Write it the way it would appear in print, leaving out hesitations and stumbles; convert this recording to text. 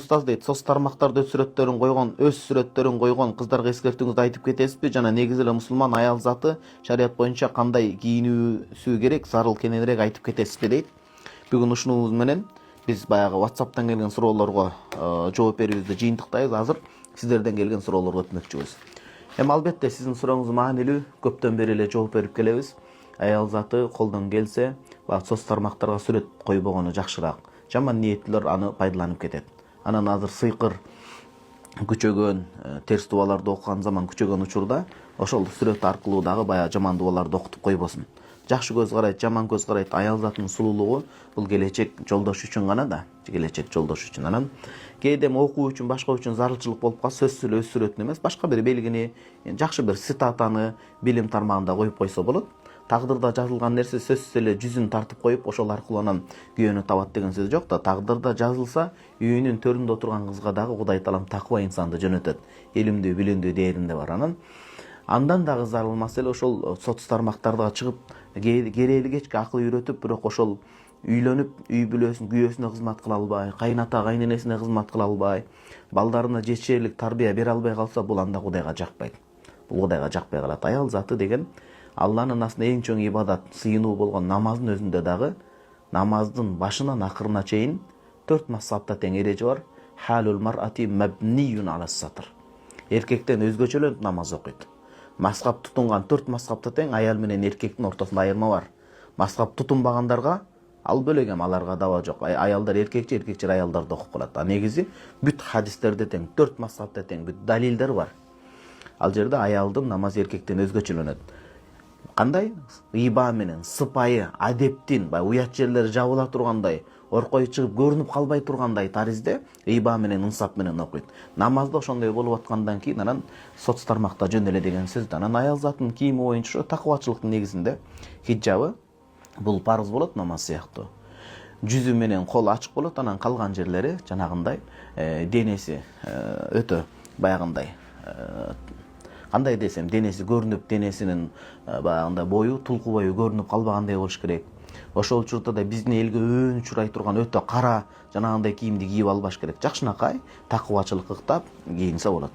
устаз дейт, соц тармактарда өз сүрөттөрүн койгон кыздарга эскертүүңүздү айтып кетесизби? Жана негизи эле мусулман аял заты шарият боюнча кандай кийинүүсү керек, зарыл кененирээк айтып кетесизби дейт. Бүгүн ушунубуз менен биз баягы WhatsApp'тан келген суроолорго жооп берүүбүздү жыйынтыктайбыз. Азыр сиздерден келген суроолорго өтмөкчүбүз. Эми албетте сиздин сурооңуз маанилүү, көптөн бери эле жооп берип келебиз. Аял заты колдон келсе, баягы соц тармактарга сүрөт койбогону жакшыраак. Жаман ниеттүүлөр аны пайдаланып кетет. Анан азыр сыйкыр күчөгөн, терс дубаларды окуган заман күчөгөн учурда ошол сүрөт аркылуу дагы баягы жаман дубаларды окутуп койбосун. Жакшы көз карайт, жаман көз карайт. Аял затынын сулуулугу бул келечек жолдош үчүн гана да, келечек жолдош үчүн. Анан кээде окуу үчүн, башка үчүн зарылчылык болуп калса, сөзсүз эле өз сүрөтүн эмес, башка бир белгини, жакшы бир цитатаны билим тармагында коюп койсо болот. Тагдырда жазылган нерсе сөзсүз эле жүзүн тартып коюп, ошол аркылуу анан күйөөнү табат деген сөз жок да. Тагдырда жазылса, үйүнүн төрүндө отурган кызга дагы Кудай таалам такыба инсанды жөнөтөт. Илимдүү, билимдүү дээринде бар. Андан дагы зарылмас эле ошол соц тармактарга чыгып, керээли кечке акыл үйрөтүп, бирок ошол үйлөнүп, үй бүлөсүн, күйөөсүнө кызмат кыла албай, кайната, кайненесине кызмат кыла албай, балдарына жетишерлик тарбия бере албай калса, бул анда Кудайга жакпайт. Бул Кудайга жакпай калат. Аял заты деген Алланын астында эң чоң ибадат, сыйынуу болгон намаздын өзүндө дагы намаздын башынан акырына чейин 4 мазхабта тең эреже бар. Халул мар'ати мабниюн алас сатр. Эркектен өзгөчөлөнүп намаз окуйт. Мазхаб тутунган 4 мазхабта тең аял менен эркектин ортосунда айырма бар. Мазхаб тутунбагандарга ал бөлөк, аларга даба жок. Аялдар эркекче, эркекчер аялдарды окуп калат. Негизи бүт хадистерде тең, 4 мазхабта тең бүт далилдер бар. Ал жерде аялдын намазы эркектен өзгөчөлөнөт. Кандай? Ыйба менен, сыпайы, адептин, уят жерлери жабыла тургандай, оркой чыгып көрүнүп калбай тургандай таризде ыйба менен, ынсап менен окуйт. Намазда ошондой болуп аткандан кийин анан соц тармакта жөн эле деген сөз. Анан аял затынын кийими боюнча такыбачылыктын негизинде хиджабы бул парыз болот, намаз сыяктуу. Жүзү менен колу ачык болот, анан калган жерлери жанагындай денеси өтө баягындай кандай десем, денеси көрүнүп, денесинин баягындай бою, тулку бою көрүнүп калбагандай болуш керек. Ошол учурда да биздин элге өөн чурай турган өтө кара жанагындай кийимди кийип албаш керек. Жакшынакай такыбачылык ыктап кийинсе болот.